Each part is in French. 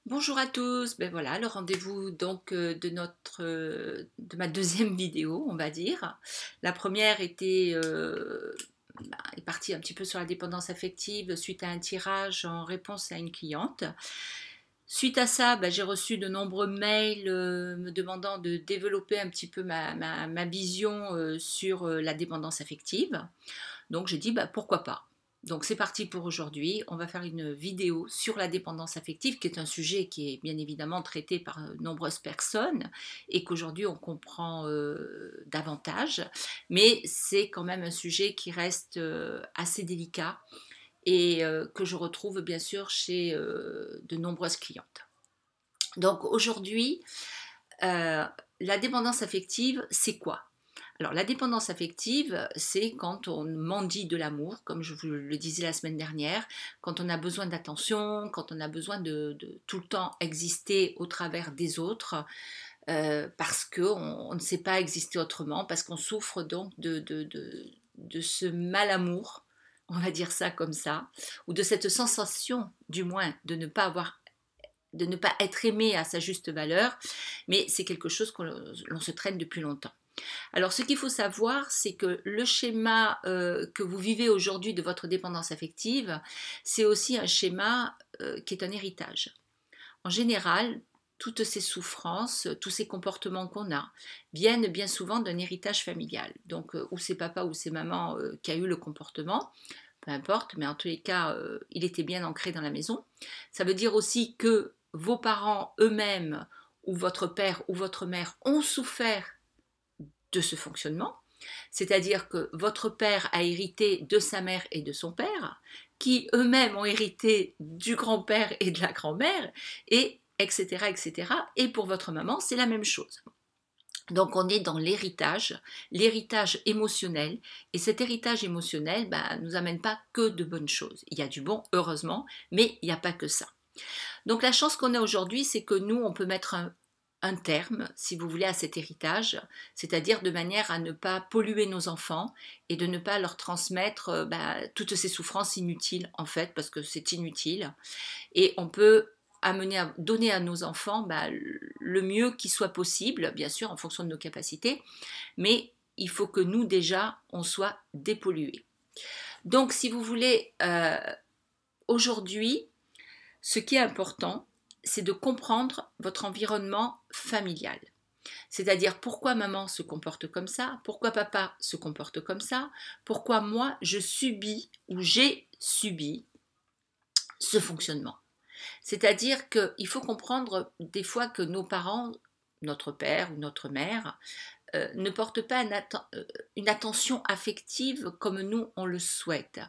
Bonjour à tous, ben voilà le rendez-vous donc de ma deuxième vidéo, on va dire. La première est partie un petit peu sur la dépendance affective suite à un tirage en réponse à une cliente. Suite à ça, j'ai reçu de nombreux mails me demandant de développer un petit peu ma vision sur la dépendance affective. Donc j'ai dit pourquoi pas. Donc c'est parti pour aujourd'hui. On va faire une vidéo sur la dépendance affective, qui est un sujet qui est bien évidemment traité par nombreuses personnes et qu'aujourd'hui on comprend davantage. Mais c'est quand même un sujet qui reste assez délicat et que je retrouve bien sûr chez de nombreuses clientes. Donc aujourd'hui, euh, la dépendance affective, c'est quoi? Alors, la dépendance affective, c'est quand on mendie de l'amour, comme je vous le disais la semaine dernière, quand on a besoin d'attention, quand on a besoin de tout le temps exister au travers des autres, parce qu'on ne sait pas exister autrement, parce qu'on souffre donc de ce mal-amour, on va dire ça comme ça, ou de cette sensation, du moins, de ne pas être aimé à sa juste valeur, mais c'est quelque chose l'on se traîne depuis longtemps. Alors, ce qu'il faut savoir, c'est que le schéma que vous vivez aujourd'hui de votre dépendance affective, c'est aussi un schéma qui est un héritage. En général, toutes ces souffrances, tous ces comportements qu'on a, viennent bien souvent d'un héritage familial. Donc, ou c'est papa ou c'est maman qui a eu le comportement, peu importe, mais en tous les cas, il était bien ancré dans la maison. Ça veut dire aussi que vos parents eux-mêmes, ou votre père ou votre mère, ont souffert de ce fonctionnement, c'est-à-dire que votre père a hérité de sa mère et de son père, qui eux-mêmes ont hérité du grand-père et de la grand-mère, et etc., etc. Et pour votre maman, c'est la même chose. Donc on est dans l'héritage émotionnel, et cet héritage émotionnel nous amène pas que de bonnes choses. Il y a du bon, heureusement, mais il n'y a pas que ça. Donc la chance qu'on a aujourd'hui, c'est que nous, on peut mettre un terme, si vous voulez, à cet héritage, c'est-à-dire de manière à ne pas polluer nos enfants et de ne pas leur transmettre toutes ces souffrances inutiles, en fait, parce que c'est inutile. Et on peut donner à nos enfants le mieux qui soit possible, bien sûr, en fonction de nos capacités, mais il faut que nous, déjà, on soit dépollués. Donc, si vous voulez, aujourd'hui, ce qui est important, c'est de comprendre votre environnement familial. C'est-à-dire pourquoi maman se comporte comme ça, pourquoi papa se comporte comme ça, pourquoi moi je subis ou j'ai subi ce fonctionnement. C'est-à-dire qu'il faut comprendre des fois que nos parents, notre père ou notre mère, ne portent pas une attention affective comme nous on le souhaite.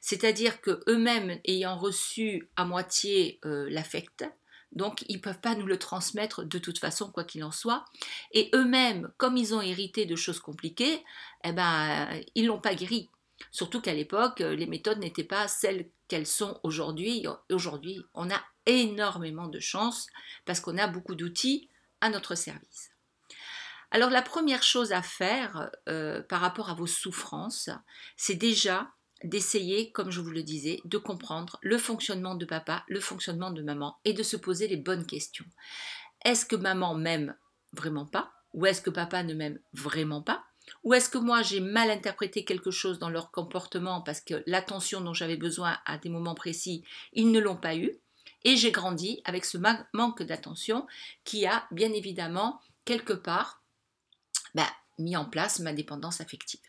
C'est-à-dire que eux-mêmes ayant reçu à moitié l'affect, donc ils ne peuvent pas nous le transmettre de toute façon, quoi qu'il en soit. Et eux-mêmes, comme ils ont hérité de choses compliquées, ils ne l'ont pas guéri. Surtout qu'à l'époque, les méthodes n'étaient pas celles qu'elles sont aujourd'hui. Aujourd'hui, on a énormément de chance parce qu'on a beaucoup d'outils à notre service. Alors la première chose à faire par rapport à vos souffrances, c'est déjà d'essayer, comme je vous le disais, de comprendre le fonctionnement de papa, le fonctionnement de maman et de se poser les bonnes questions. Est-ce que maman m'aime vraiment pas? Ou est-ce que papa ne m'aime vraiment pas? Ou est-ce que moi j'ai mal interprété quelque chose dans leur comportement parce que l'attention dont j'avais besoin à des moments précis, ils ne l'ont pas eu? Et j'ai grandi avec ce manque d'attention qui a bien évidemment quelque part mis en place ma dépendance affective.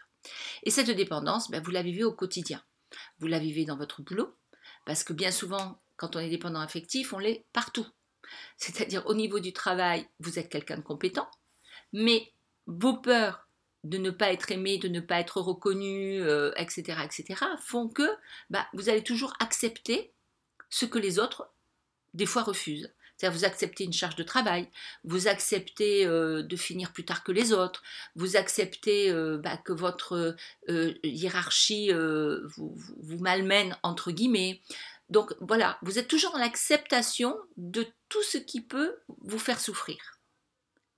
Et cette dépendance, vous la vivez au quotidien. Vous la vivez dans votre boulot, parce que bien souvent, quand on est dépendant affectif, on l'est partout. C'est-à-dire au niveau du travail, vous êtes quelqu'un de compétent, mais vos peurs de ne pas être aimé, de ne pas être reconnu, etc., etc., font que vous allez toujours accepter ce que les autres, des fois, refusent. C'est-à-dire vous acceptez une charge de travail, vous acceptez de finir plus tard que les autres, vous acceptez que votre hiérarchie vous malmène, entre guillemets. Donc voilà, vous êtes toujours dans l'acceptation de tout ce qui peut vous faire souffrir.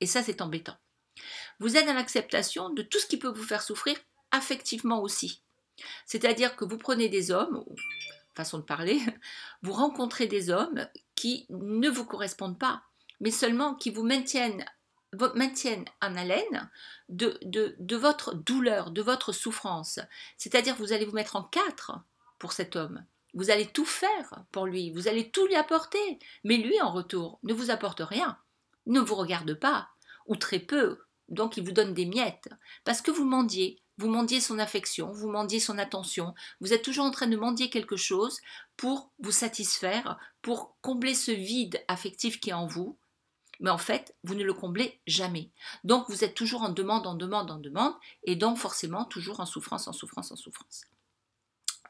Et ça, c'est embêtant. Vous êtes dans l'acceptation de tout ce qui peut vous faire souffrir affectivement aussi. C'est-à-dire que vous prenez des hommes, façon de parler, vous rencontrez des hommes qui ne vous correspondent pas, mais seulement qui vous maintiennent en haleine de votre douleur, de votre souffrance. C'est-à-dire que vous allez vous mettre en quatre pour cet homme. Vous allez tout faire pour lui, vous allez tout lui apporter, mais lui en retour ne vous apporte rien, ne vous regarde pas, ou très peu, donc il vous donne des miettes, parce que vous mendiez son affection, vous mendiez son attention, vous êtes toujours en train de mendier quelque chose pour vous satisfaire, pour combler ce vide affectif qui est en vous, mais en fait, vous ne le comblez jamais. Donc vous êtes toujours en demande, et donc forcément toujours en souffrance.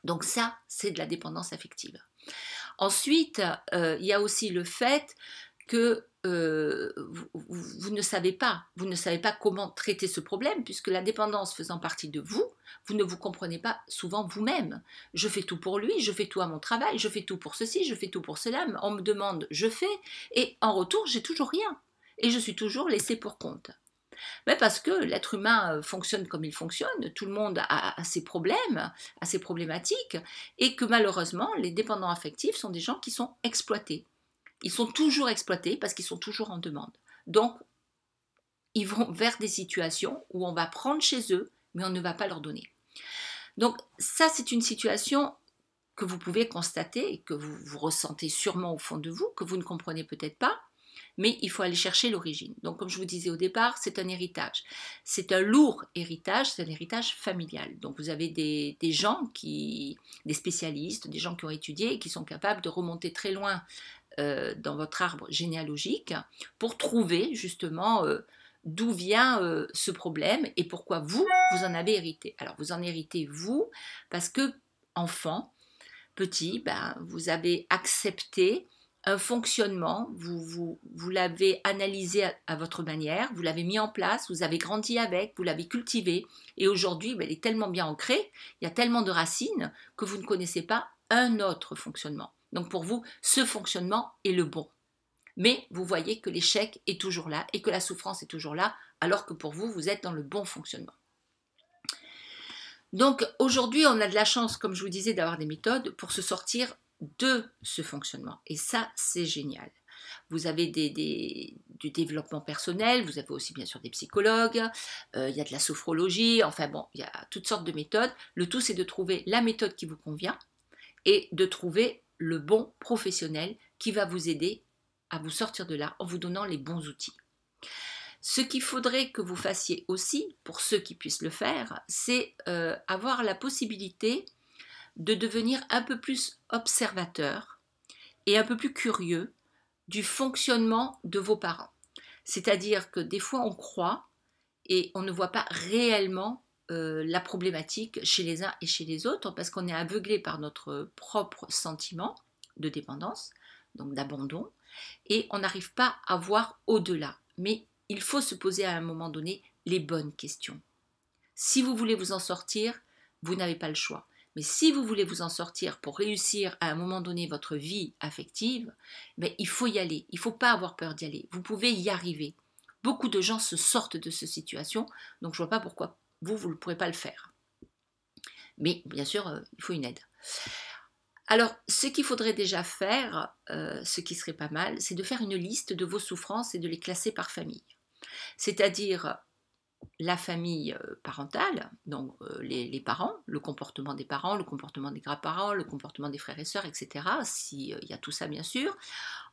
Donc ça, c'est de la dépendance affective. Ensuite, il y a aussi le fait que vous ne savez pas comment traiter ce problème, puisque la dépendance faisant partie de vous, vous ne vous comprenez pas souvent vous-même. Je fais tout pour lui, je fais tout à mon travail, je fais tout pour ceci, je fais tout pour cela, on me demande, je fais, et en retour, j'ai toujours rien. Et je suis toujours laissée pour compte. Mais parce que l'être humain fonctionne comme il fonctionne, tout le monde a ses problèmes, a ses problématiques, et que malheureusement, les dépendants affectifs sont des gens qui sont exploités. Ils sont toujours exploités parce qu'ils sont toujours en demande. Donc, ils vont vers des situations où on va prendre chez eux, mais on ne va pas leur donner. Donc, ça, c'est une situation que vous pouvez constater et que vous ressentez sûrement au fond de vous, que vous ne comprenez peut-être pas, mais il faut aller chercher l'origine. Donc, comme je vous disais au départ, c'est un héritage. C'est un lourd héritage, c'est un héritage familial. Donc, vous avez des gens, des spécialistes, des gens qui ont étudié et qui sont capables de remonter très loin dans votre arbre généalogique pour trouver justement d'où vient ce problème et pourquoi vous en avez hérité. Alors, vous en héritez, vous, parce que, enfant, petit, vous avez accepté un fonctionnement, vous l'avez analysé à votre manière, vous l'avez mis en place, vous avez grandi avec, vous l'avez cultivé, et aujourd'hui, il est tellement bien ancré, il y a tellement de racines que vous ne connaissez pas un autre fonctionnement. Donc pour vous, ce fonctionnement est le bon. Mais vous voyez que l'échec est toujours là et que la souffrance est toujours là, alors que pour vous, vous êtes dans le bon fonctionnement. Donc aujourd'hui, on a de la chance, comme je vous disais, d'avoir des méthodes pour se sortir de ce fonctionnement. Et ça, c'est génial. Vous avez du développement personnel, vous avez aussi bien sûr des psychologues, il y a de la sophrologie, enfin bon, il y a toutes sortes de méthodes. Le tout, c'est de trouver la méthode qui vous convient et de trouver le bon professionnel qui va vous aider à vous sortir de là en vous donnant les bons outils. Ce qu'il faudrait que vous fassiez aussi, pour ceux qui puissent le faire, c'est avoir la possibilité de devenir un peu plus observateur et un peu plus curieux du fonctionnement de vos parents. C'est-à-dire que des fois on croit et on ne voit pas réellement la problématique chez les uns et chez les autres parce qu'on est aveuglé par notre propre sentiment de dépendance, donc d'abandon, et on n'arrive pas à voir au-delà. Mais il faut se poser à un moment donné les bonnes questions. Si vous voulez vous en sortir, vous n'avez pas le choix. Mais si vous voulez vous en sortir pour réussir à un moment donné votre vie affective, il faut y aller. Il ne faut pas avoir peur d'y aller. Vous pouvez y arriver. Beaucoup de gens se sortent de cette situation, donc je ne vois pas pourquoi vous ne pourrez pas le faire. Mais bien sûr, il faut une aide. Alors, ce qu'il faudrait déjà faire, ce qui serait pas mal, c'est de faire une liste de vos souffrances et de les classer par famille. C'est-à-dire la famille parentale, donc les parents, le comportement des parents, le comportement des grands-parents, le comportement des frères et sœurs, etc. S'il y a tout ça, bien sûr.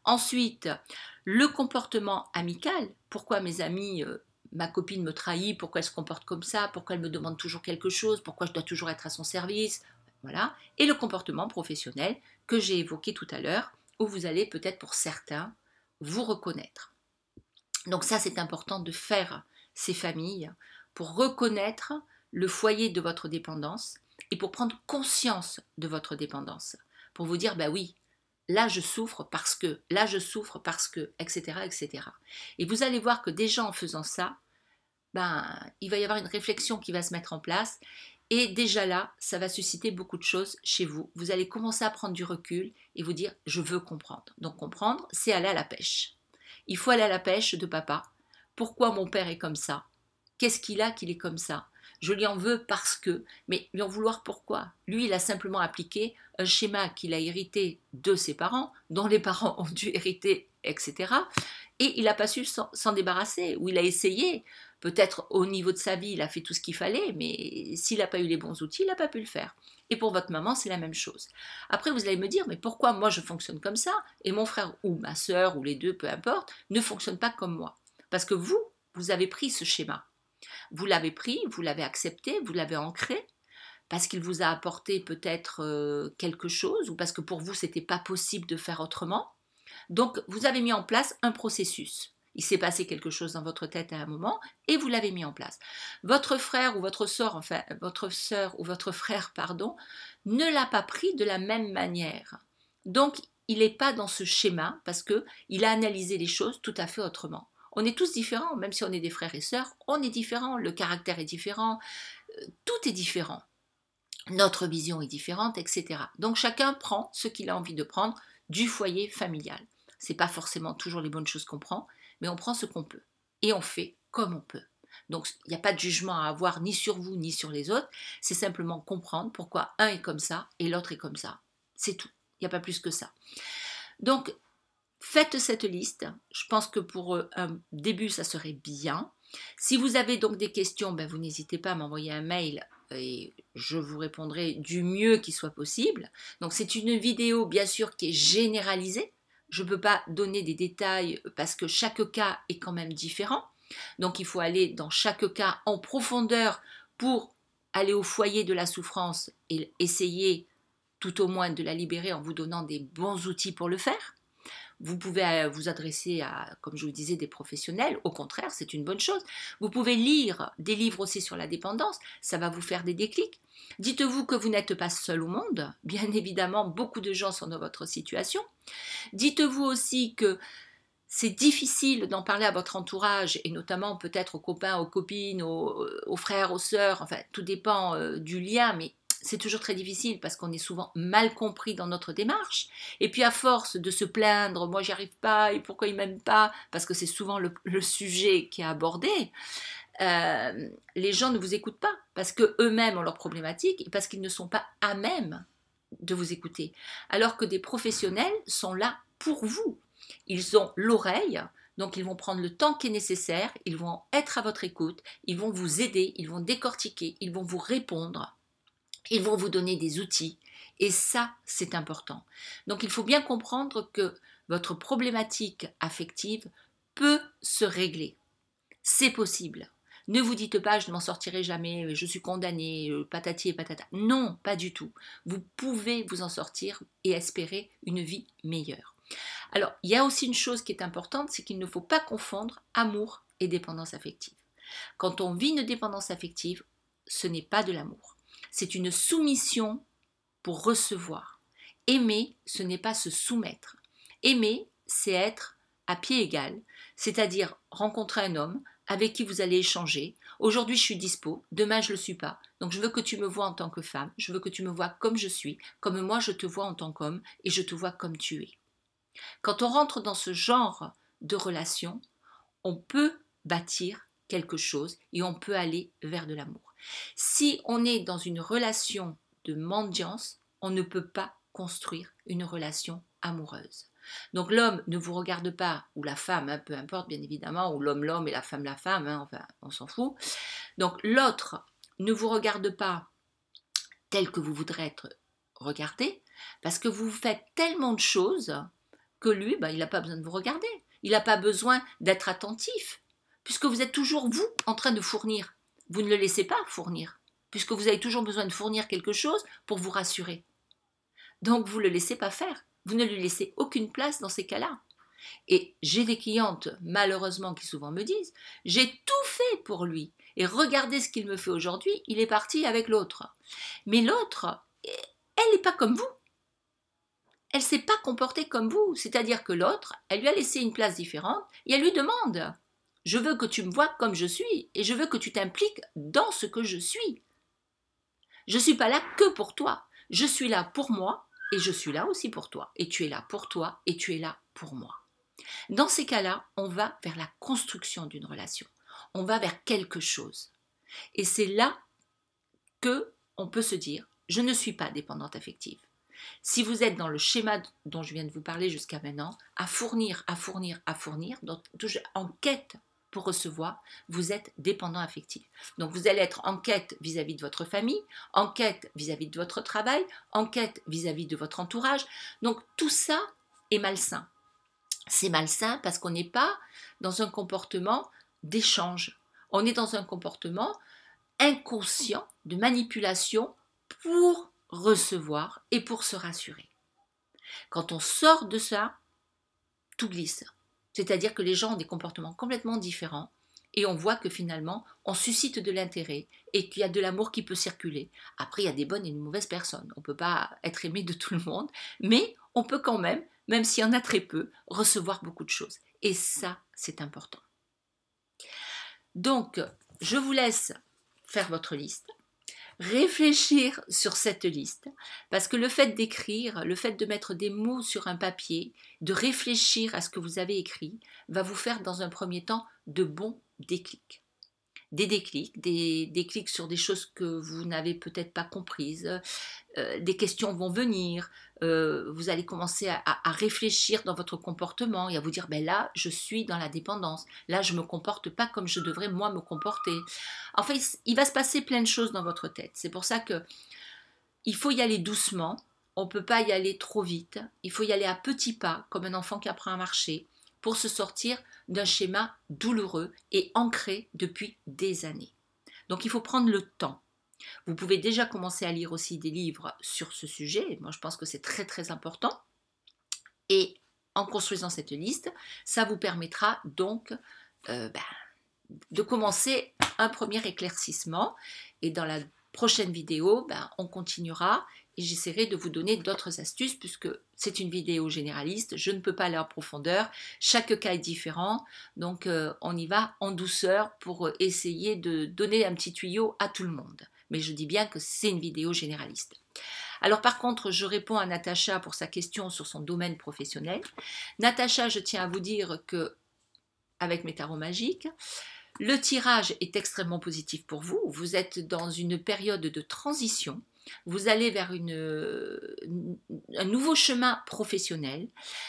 Ensuite, le comportement amical. Pourquoi mes amis, ma copine me trahit, pourquoi elle se comporte comme ça, pourquoi elle me demande toujours quelque chose, pourquoi je dois toujours être à son service. Voilà. Et le comportement professionnel que j'ai évoqué tout à l'heure, où vous allez peut-être pour certains vous reconnaître. Donc ça, c'est important de faire ces familles pour reconnaître le foyer de votre dépendance et pour prendre conscience de votre dépendance. Pour vous dire, oui, là je souffre parce que, etc., etc. Et vous allez voir que déjà en faisant ça, il va y avoir une réflexion qui va se mettre en place. Et déjà là, ça va susciter beaucoup de choses chez vous. Vous allez commencer à prendre du recul et vous dire, je veux comprendre. Donc comprendre, c'est aller à la pêche. Il faut aller à la pêche de papa. Pourquoi mon père est comme ça? Qu'est-ce qu'il a qu'il est comme ça? je lui en veux parce que, mais lui en vouloir pourquoi? Lui, il a simplement appliqué un schéma qu'il a hérité de ses parents, dont les parents ont dû hériter, etc. Et il n'a pas su s'en débarrasser, ou il a essayé. Peut-être au niveau de sa vie, il a fait tout ce qu'il fallait, mais s'il n'a pas eu les bons outils, il n'a pas pu le faire. Et pour votre maman, c'est la même chose. Après, vous allez me dire, mais pourquoi moi je fonctionne comme ça, et mon frère ou ma sœur, ou les deux, peu importe, ne fonctionne pas comme moi? Parce que vous avez pris ce schéma. Vous l'avez pris, vous l'avez accepté, vous l'avez ancré, parce qu'il vous a apporté peut-être quelque chose, ou parce que pour vous, c'était pas possible de faire autrement. Donc, vous avez mis en place un processus. Il s'est passé quelque chose dans votre tête à un moment et vous l'avez mis en place. Votre frère ou votre sœur, enfin, votre sœur ou votre frère, pardon, ne l'a pas pris de la même manière. Donc, il n'est pas dans ce schéma parce qu'il a analysé les choses tout à fait autrement. On est tous différents, même si on est des frères et sœurs, on est différents, le caractère est différent, tout est différent. Notre vision est différente, etc. Donc chacun prend ce qu'il a envie de prendre du foyer familial. Ce n'est pas forcément toujours les bonnes choses qu'on prend, mais on prend ce qu'on peut. Et on fait comme on peut. Donc il n'y a pas de jugement à avoir ni sur vous ni sur les autres. C'est simplement comprendre pourquoi un est comme ça et l'autre est comme ça. C'est tout. Il n'y a pas plus que ça. Donc faites cette liste. Je pense que pour un début, ça serait bien. Si vous avez donc des questions, ben vous n'hésitez pas à m'envoyer un mail et je vous répondrai du mieux qui soit possible. Donc c'est une vidéo bien sûr qui est généralisée. Je ne peux pas donner des détails parce que chaque cas est quand même différent. Donc il faut aller dans chaque cas en profondeur pour aller au foyer de la souffrance et essayer tout au moins de la libérer en vous donnant des bons outils pour le faire. Vous pouvez vous adresser à, comme je vous disais, des professionnels. Au contraire, c'est une bonne chose. Vous pouvez lire des livres aussi sur la dépendance. Ça va vous faire des déclics. Dites-vous que vous n'êtes pas seul au monde. Bien évidemment, beaucoup de gens sont dans votre situation. Dites-vous aussi que c'est difficile d'en parler à votre entourage et notamment peut-être aux copains, aux copines, aux frères, aux sœurs. Enfin, tout dépend du lien, mais c'est toujours très difficile parce qu'on est souvent mal compris dans notre démarche. Et puis à force de se plaindre, moi j'y arrive pas et pourquoi ils m'aiment pas, parce que c'est souvent le sujet qui est abordé, les gens ne vous écoutent pas parce qu'eux-mêmes ont leurs problématiques et parce qu'ils ne sont pas à même de vous écouter. Alors que des professionnels sont là pour vous. Ils ont l'oreille, donc ils vont prendre le temps qui est nécessaire, ils vont être à votre écoute, ils vont vous aider, ils vont décortiquer, ils vont vous répondre. Ils vont vous donner des outils et ça, c'est important. Donc il faut bien comprendre que votre problématique affective peut se régler. C'est possible. Ne vous dites pas je ne m'en sortirai jamais, je suis condamnée, patati et patata. Non, pas du tout. Vous pouvez vous en sortir et espérer une vie meilleure. Alors, il y a aussi une chose qui est importante, c'est qu'il ne faut pas confondre amour et dépendance affective. Quand on vit une dépendance affective, ce n'est pas de l'amour. C'est une soumission pour recevoir. Aimer, ce n'est pas se soumettre. Aimer, c'est être à pied égal, c'est-à-dire rencontrer un homme avec qui vous allez échanger. Aujourd'hui, je suis dispo, demain, je ne le suis pas. Donc, je veux que tu me vois en tant que femme, je veux que tu me vois comme je suis, comme moi, je te vois en tant qu'homme et je te vois comme tu es. Quand on rentre dans ce genre de relation, on peut bâtir quelque chose et on peut aller vers de l'amour. Si on est dans une relation de mendiance, on ne peut pas construire une relation amoureuse. Donc l'homme ne vous regarde pas, ou la femme, hein, peu importe bien évidemment, ou l'homme et la femme, hein, enfin on s'en fout. Donc l'autre ne vous regarde pas tel que vous voudrez être regardé, parce que vous faites tellement de choses que lui, il n'a pas besoin de vous regarder. Il n'a pas besoin d'être attentif, puisque vous êtes toujours, vous, en train de fournir. Vous ne le laissez pas fournir, puisque vous avez toujours besoin de fournir quelque chose pour vous rassurer. Donc, vous ne le laissez pas faire. Vous ne lui laissez aucune place dans ces cas-là. Et j'ai des clientes, malheureusement, qui souvent me disent « J'ai tout fait pour lui, et regardez ce qu'il me fait aujourd'hui, il est parti avec l'autre. » Mais l'autre, elle n'est pas comme vous. Elle ne s'est pas comportée comme vous, c'est-à-dire que l'autre, elle lui a laissé une place différente et elle lui demande « Je veux que tu me vois comme je suis et je veux que tu t'impliques dans ce que je suis. Je ne suis pas là que pour toi, je suis là pour moi et je suis là aussi pour toi. Et tu es là pour toi et tu es là pour moi. » Dans ces cas-là, on va vers la construction d'une relation, on va vers quelque chose. Et c'est là que on peut se dire, je ne suis pas dépendante affective. Si vous êtes dans le schéma dont je viens de vous parler jusqu'à maintenant, à fournir, donc toujours en quête pour recevoir, vous êtes dépendant affectif. Donc vous allez être en quête vis-à-vis de votre famille, en quête vis-à-vis de votre travail, en quête vis-à-vis de votre entourage. Donc tout ça est malsain. C'est malsain parce qu'on n'est pas dans un comportement d'échange. On est dans un comportement inconscient de manipulation pour recevoir et pour se rassurer. Quand on sort de ça, tout glisse. C'est-à-dire que les gens ont des comportements complètement différents et on voit que finalement, on suscite de l'intérêt et qu'il y a de l'amour qui peut circuler. Après, il y a des bonnes et des mauvaises personnes. On ne peut pas être aimé de tout le monde, mais on peut quand même s'il y en a très peu, recevoir beaucoup de choses. Et ça, c'est important. Donc, je vous laisse faire votre liste. Réfléchir sur cette liste, parce que le fait d'écrire, le fait de mettre des mots sur un papier, de réfléchir à ce que vous avez écrit, va vous faire dans un premier temps de bons déclics. Des déclics sur des choses que vous n'avez peut-être pas comprises, des questions vont venir, vous allez commencer à réfléchir dans votre comportement et à vous dire, ben là, je suis dans la dépendance, là, je ne me comporte pas comme je devrais moi me comporter. En fait, il va se passer plein de choses dans votre tête. C'est pour ça qu'il faut y aller doucement, on ne peut pas y aller trop vite, il faut y aller à petits pas, comme un enfant qui apprend à marcher, pour se sortir d'un schéma douloureux et ancré depuis des années. Donc il faut prendre le temps. Vous pouvez déjà commencer à lire aussi des livres sur ce sujet. Moi, je pense que c'est très très important. Et en construisant cette liste, ça vous permettra donc de commencer un premier éclaircissement. Et dans la prochaine vidéo, on continuera et j'essaierai de vous donner d'autres astuces puisque c'est une vidéo généraliste, je ne peux pas aller en profondeur, chaque cas est différent, donc on y va en douceur pour essayer de donner un petit tuyau à tout le monde. Mais je dis bien que c'est une vidéo généraliste. Alors par contre, je réponds à Natacha pour sa question sur son domaine professionnel. Natacha, je tiens à vous dire que avec mes tarots magiques, le tirage est extrêmement positif pour vous. Vous êtes dans une période de transition. Vous allez vers un nouveau chemin professionnel.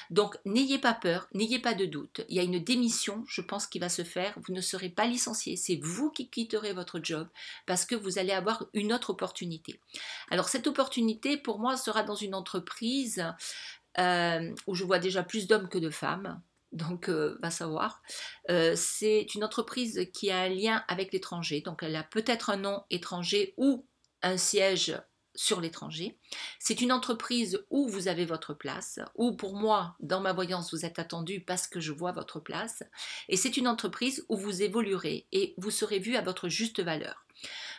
Donc, n'ayez pas peur, n'ayez pas de doute. Il y a une démission, je pense, qui va se faire. Vous ne serez pas licencié. C'est vous qui quitterez votre job parce que vous allez avoir une autre opportunité. Alors, cette opportunité, pour moi, sera dans une entreprise où je vois déjà plus d'hommes que de femmes. Donc, va savoir. C'est une entreprise qui a un lien avec l'étranger. Donc, elle a peut-être un nom étranger ou un siège sur l'étranger. C'est une entreprise où vous avez votre place, où pour moi, dans ma voyance, vous êtes attendu parce que je vois votre place. Et c'est une entreprise où vous évoluerez et vous serez vu à votre juste valeur.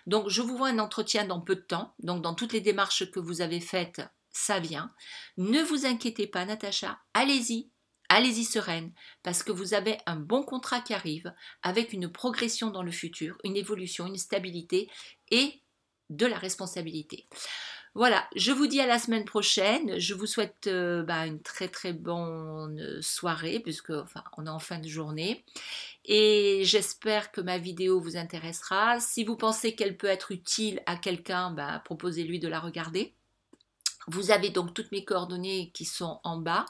Donc, je vous vois un entretien dans peu de temps. Donc, dans toutes les démarches que vous avez faites, ça vient. Ne vous inquiétez pas, Natacha. Allez-y. Allez-y sereine, parce que vous avez un bon contrat qui arrive, avec une progression dans le futur, une évolution, une stabilité et de la responsabilité. Voilà, je vous dis à la semaine prochaine. Je vous souhaite une très très bonne soirée, puisque on est en fin de journée. Et j'espère que ma vidéo vous intéressera. Si vous pensez qu'elle peut être utile à quelqu'un, proposez-lui de la regarder. Vous avez donc toutes mes coordonnées qui sont en bas.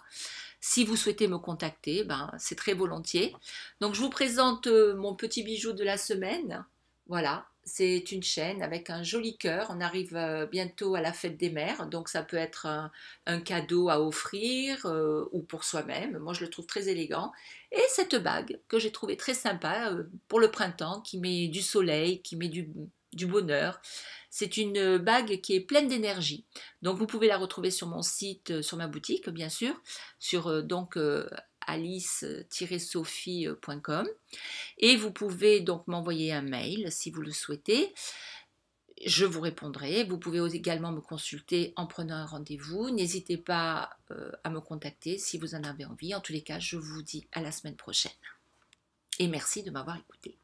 Si vous souhaitez me contacter, c'est très volontiers. Donc je vous présente mon petit bijou de la semaine. Voilà, c'est une chaîne avec un joli cœur. On arrive bientôt à la fête des mères, donc ça peut être un cadeau à offrir ou pour soi-même. Moi je le trouve très élégant. Et cette bague que j'ai trouvée très sympa pour le printemps, qui met du soleil, qui met du bonheur. C'est une bague qui est pleine d'énergie. Donc vous pouvez la retrouver sur mon site, sur ma boutique bien sûr, sur alice-sophie.com. Et vous pouvez donc m'envoyer un mail si vous le souhaitez. Je vous répondrai. Vous pouvez également me consulter en prenant un rendez-vous. N'hésitez pas à me contacter si vous en avez envie. En tous les cas, je vous dis à la semaine prochaine. Et merci de m'avoir écouté.